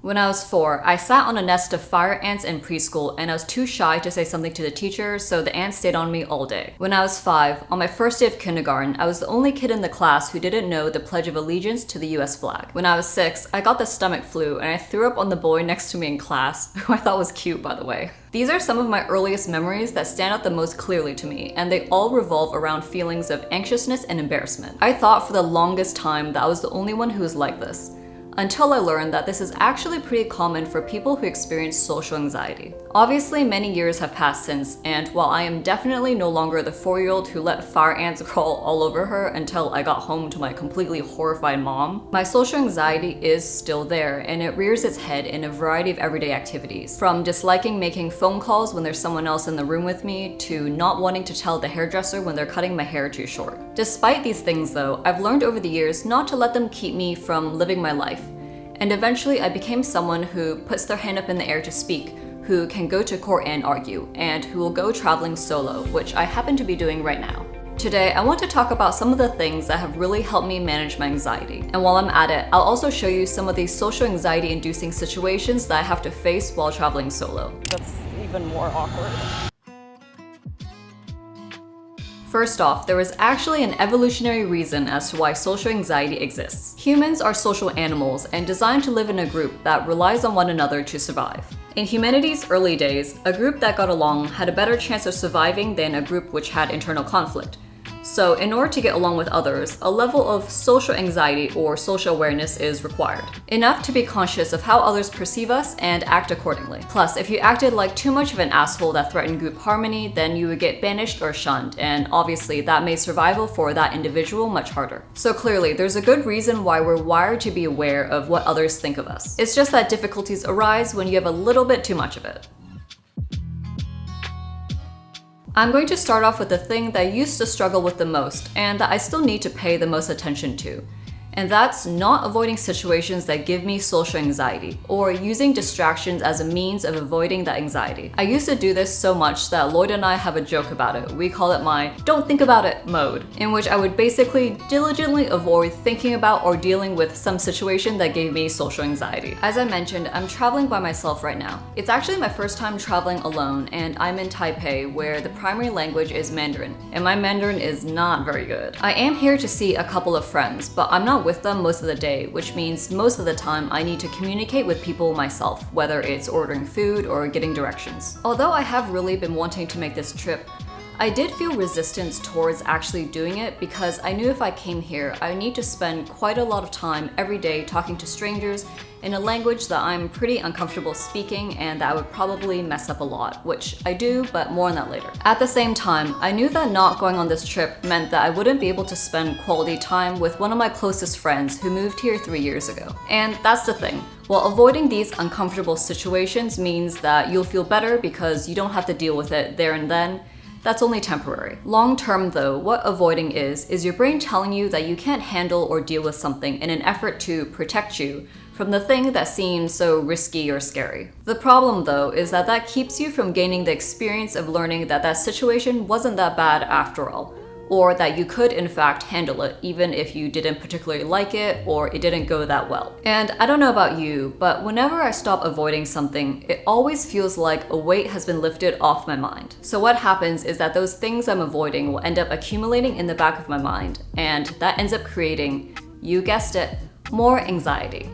When I was 4, I sat on a nest of fire ants in preschool and I was too shy to say something to the teacher, so the ants stayed on me all day. When I was 5, on my first day of kindergarten, I was the only kid in the class who didn't know the Pledge of Allegiance to the US flag. When I was 6, I got the stomach flu and I threw up on the boy next to me in class, who I thought was cute, by the way. These are some of my earliest memories that stand out the most clearly to me, and they all revolve around feelings of anxiousness and embarrassment. I thought for the longest time that I was the only one who was like this, until I learned that this is actually pretty common for people who experience social anxiety. Obviously, many years have passed since, and while I am definitely no longer the 4-year-old who let fire ants crawl all over her until I got home to my completely horrified mom, my social anxiety is still there, and it rears its head in a variety of everyday activities. From disliking making phone calls when there's someone else in the room with me, to not wanting to tell the hairdresser when they're cutting my hair too short. Despite these things though, I've learned over the years not to let them keep me from living my life. And eventually I became someone who puts their hand up in the air to speak, who can go to court and argue, and who will go traveling solo, which I happen to be doing right now. Today, I want to talk about some of the things that have really helped me manage my anxiety. And while I'm at it, I'll also show you some of these social anxiety-inducing situations that I have to face while traveling solo. That's even more awkward. First off, there is actually an evolutionary reason as to why social anxiety exists. Humans are social animals and designed to live in a group that relies on one another to survive. In humanity's early days, a group that got along had a better chance of surviving than a group which had internal conflict. So in order to get along with others, a level of social anxiety or social awareness is required. Enough to be conscious of how others perceive us and act accordingly. Plus, if you acted like too much of an asshole that threatened group harmony, then you would get banished or shunned, and obviously that made survival for that individual much harder. So clearly, there's a good reason why we're wired to be aware of what others think of us. It's just that difficulties arise when you have a little bit too much of it. I'm going to start off with the thing that I used to struggle with the most and that I still need to pay the most attention to. And that's not avoiding situations that give me social anxiety, or using distractions as a means of avoiding that anxiety. I used to do this so much that Lloyd and I have a joke about it. We call it my "don't think about it" mode, in which I would basically diligently avoid thinking about or dealing with some situation that gave me social anxiety. As I mentioned, I'm traveling by myself right now. It's actually my first time traveling alone, and I'm in Taipei, where the primary language is Mandarin, and my Mandarin is not very good. I am here to see a couple of friends, but I'm not with them most of the day, which means most of the time I need to communicate with people myself, whether it's ordering food or getting directions. Although I have really been wanting to make this trip, I did feel resistance towards actually doing it because I knew if I came here, I would need to spend quite a lot of time every day talking to strangers in a language that I'm pretty uncomfortable speaking and that I would probably mess up a lot, which I do, but more on that later. At the same time, I knew that not going on this trip meant that I wouldn't be able to spend quality time with one of my closest friends who moved here 3 years ago. And that's the thing. While avoiding these uncomfortable situations means that you'll feel better because you don't have to deal with it there and then, that's only temporary. Long term though, what avoiding is your brain telling you that you can't handle or deal with something in an effort to protect you from the thing that seems so risky or scary. The problem though is that that keeps you from gaining the experience of learning that that situation wasn't that bad after all, or that you could in fact handle it even if you didn't particularly like it or it didn't go that well. And I don't know about you, but whenever I stop avoiding something, it always feels like a weight has been lifted off my mind. So what happens is that those things I'm avoiding will end up accumulating in the back of my mind, and that ends up creating, you guessed it, more anxiety.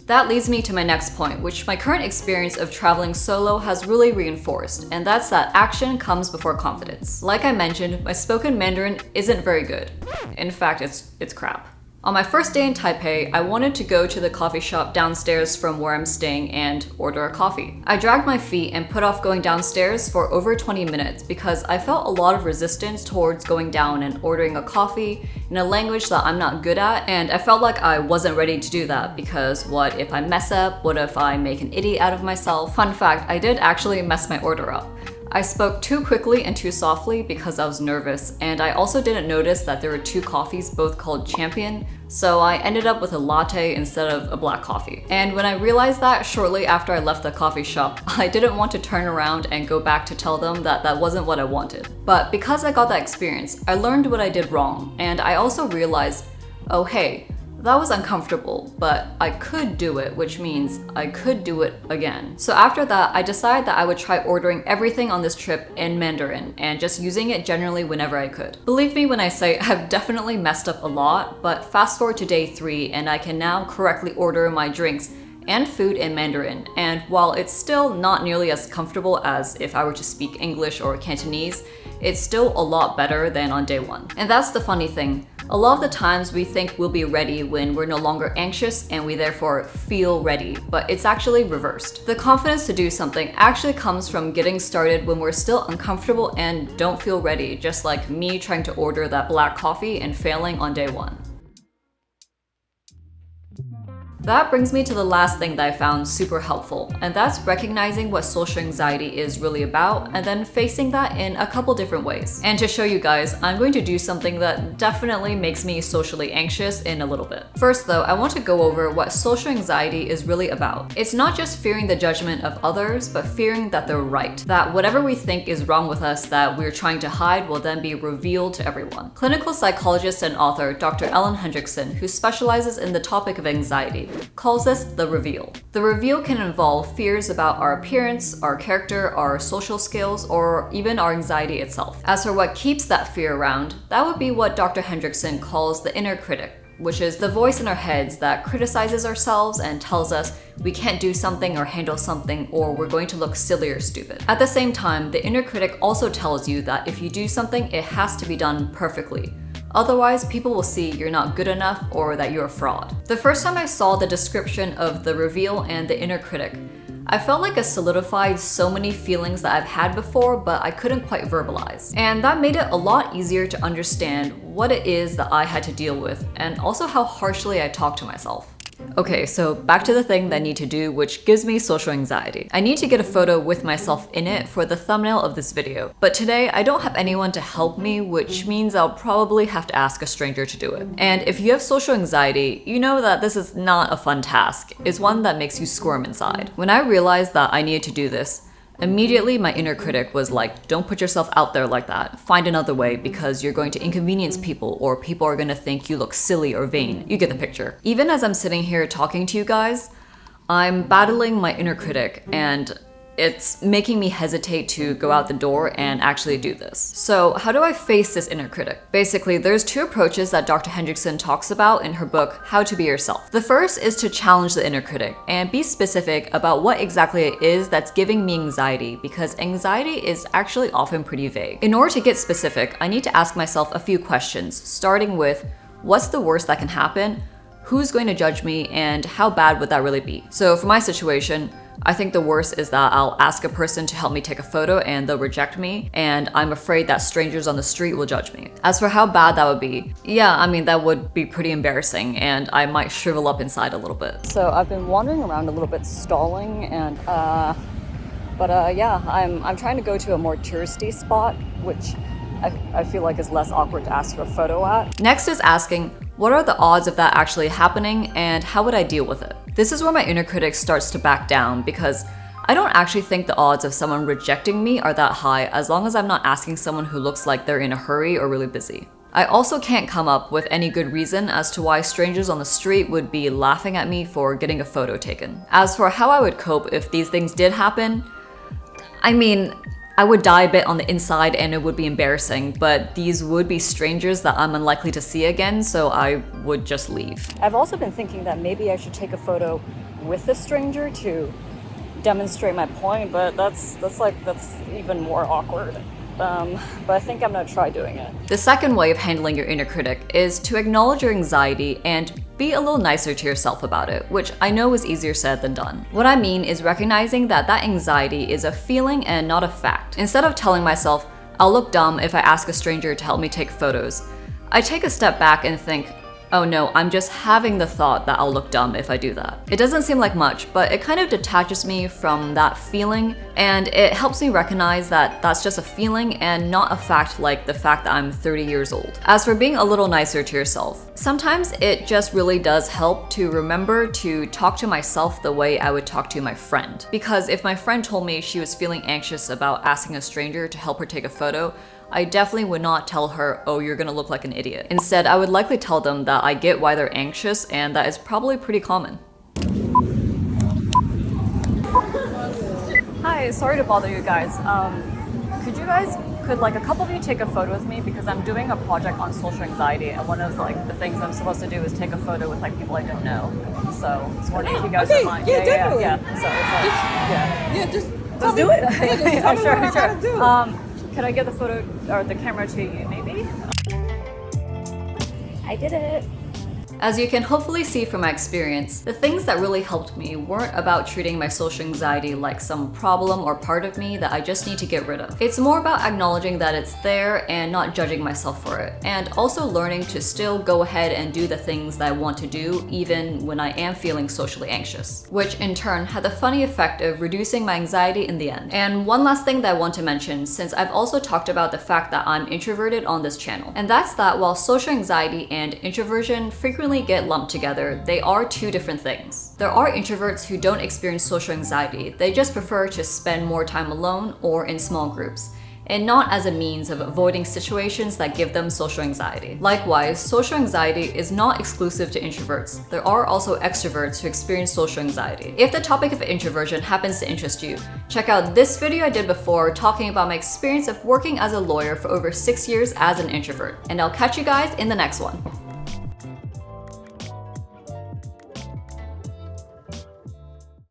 That leads me to my next point, which my current experience of traveling solo has really reinforced, and that's that action comes before confidence. Like I mentioned, my spoken Mandarin isn't very good. In fact, it's crap. On my first day in Taipei, I wanted to go to the coffee shop downstairs from where I'm staying and order a coffee. I dragged my feet and put off going downstairs for over 20 minutes because I felt a lot of resistance towards going down and ordering a coffee in a language that I'm not good at, and I felt like I wasn't ready to do that because what if I mess up? What if I make an idiot out of myself? Fun fact, I did actually mess my order up. I spoke too quickly and too softly because I was nervous, and I also didn't notice that there were 2 coffees both called Champion, so I ended up with a latte instead of a black coffee. And when I realized that shortly after I left the coffee shop, I didn't want to turn around and go back to tell them that that wasn't what I wanted. But because I got that experience, I learned what I did wrong, and I also realized, oh hey, That was uncomfortable, but I could do it, which means I could do it again. So after that, I decided that I would try ordering everything on this trip in Mandarin and just using it generally whenever I could. Believe me when I say I've definitely messed up a lot, but fast forward to day 3 and I can now correctly order my drinks and food in Mandarin, and while it's still not nearly as comfortable as if I were to speak English or Cantonese, it's still a lot better than on day 1. And that's the funny thing. A lot of the times we think we'll be ready when we're no longer anxious and we therefore feel ready, but it's actually reversed. The confidence to do something actually comes from getting started when we're still uncomfortable and don't feel ready, just like me trying to order that black coffee and failing on day 1. That brings me to the last thing that I found super helpful, and that's recognizing what social anxiety is really about and then facing that in a couple different ways. And to show you guys, I'm going to do something that definitely makes me socially anxious in a little bit. First though, I want to go over what social anxiety is really about. It's not just fearing the judgment of others, but fearing that they're right. That whatever we think is wrong with us that we're trying to hide will then be revealed to everyone. Clinical psychologist and author Dr. Ellen Hendriksen, who specializes in the topic of anxiety, calls this the reveal. The reveal can involve fears about our appearance, our character, our social skills, or even our anxiety itself. As for what keeps that fear around, that would be what Dr. Hendriksen calls the inner critic, which is the voice in our heads that criticizes ourselves and tells us we can't do something or handle something, or we're going to look silly or stupid. At the same time, the inner critic also tells you that if you do something, it has to be done perfectly. Otherwise, people will see you're not good enough or that you're a fraud. The first time I saw the description of the reveal and the inner critic, I felt like it solidified so many feelings that I've had before, but I couldn't quite verbalize. And that made it a lot easier to understand what it is that I had to deal with, and also how harshly I talk to myself. Okay, so back to the thing that I need to do, which gives me social anxiety. I need to get a photo with myself in it for the thumbnail of this video. But today, I don't have anyone to help me, which means I'll probably have to ask a stranger to do it. And if you have social anxiety, you know that this is not a fun task. It's one that makes you squirm inside. When I realized that I needed to do this, immediately my inner critic was like, don't put yourself out there like that. Find another way because you're going to inconvenience people, or people are going to think you look silly or vain. You get the picture. Even as I'm sitting here talking to you guys, I'm battling my inner critic, and it's making me hesitate to go out the door and actually do this. So how do I face this inner critic? Basically, there's 2 approaches that Dr. Hendriksen talks about in her book, How to Be Yourself. The first is to challenge the inner critic and be specific about what exactly it is that's giving me anxiety, because anxiety is actually often pretty vague. In order to get specific, I need to ask myself a few questions, starting with, what's the worst that can happen? Who's going to judge me, and how bad would that really be? So for my situation, I think the worst is that I'll ask a person to help me take a photo and they'll reject me, and I'm afraid that strangers on the street will judge me. As for how bad that would be, yeah, I mean, that would be pretty embarrassing and I might shrivel up inside a little bit. So I've been wandering around a little bit stalling, and yeah, I'm trying to go to a more touristy spot, which I feel like is less awkward to ask for a photo at. Next is asking, what are the odds of that actually happening and how would I deal with it? This is where my inner critic starts to back down, because I don't actually think the odds of someone rejecting me are that high as long as I'm not asking someone who looks like they're in a hurry or really busy. I also can't come up with any good reason as to why strangers on the street would be laughing at me for getting a photo taken. As for how I would cope if these things did happen, I mean, I would die a bit on the inside and it would be embarrassing, but these would be strangers that I'm unlikely to see again, so I would just leave. I've also been thinking that maybe I should take a photo with a stranger to demonstrate my point, but that's even more awkward. But I think I'm gonna try doing it. The second way of handling your inner critic is to acknowledge your anxiety and be a little nicer to yourself about it, which I know is easier said than done. What I mean is recognizing that anxiety is a feeling and not a fact. Instead of telling myself, I'll look dumb if I ask a stranger to help me take photos, I take a step back and think, oh no, I'm just having the thought that I'll look dumb if I do that. It doesn't seem like much, but it kind of detaches me from that feeling, and it helps me recognize that that's just a feeling and not a fact, like the fact that I'm 30 years old. As for being a little nicer to yourself, sometimes it just really does help to remember to talk to myself the way I would talk to my friend. Because if my friend told me she was feeling anxious about asking a stranger to help her take a photo, I definitely would not tell her, oh, you're gonna look like an idiot. Instead, I would likely tell them that I get why they're anxious and that is probably pretty common. Hi, sorry to bother you guys. Could like a couple of you take a photo with me because I'm doing a project on social anxiety, and one of like the things I'm supposed to do is take a photo with like people I don't know. So I was wondering if you guys don't mind. Definitely. Yeah. Just Let's do it. tell me what I gotta do. Can I get the photo or the camera to you, maybe? I did it. As you can hopefully see from my experience, the things that really helped me weren't about treating my social anxiety like some problem or part of me that I just need to get rid of. It's more about acknowledging that it's there and not judging myself for it, and also learning to still go ahead and do the things that I want to do even when I am feeling socially anxious, which in turn had the funny effect of reducing my anxiety in the end. And one last thing that I want to mention, since I've also talked about the fact that I'm introverted on this channel, and that's that while social anxiety and introversion frequently get lumped together, they are two different things. There are introverts who don't experience social anxiety, they just prefer to spend more time alone or in small groups, and not as a means of avoiding situations that give them social anxiety. Likewise, social anxiety is not exclusive to introverts. There are also extroverts who experience social anxiety. If the topic of introversion happens to interest you, check out this video I did before talking about my experience of working as a lawyer for over 6 years as an introvert, and I'll catch you guys in the next one.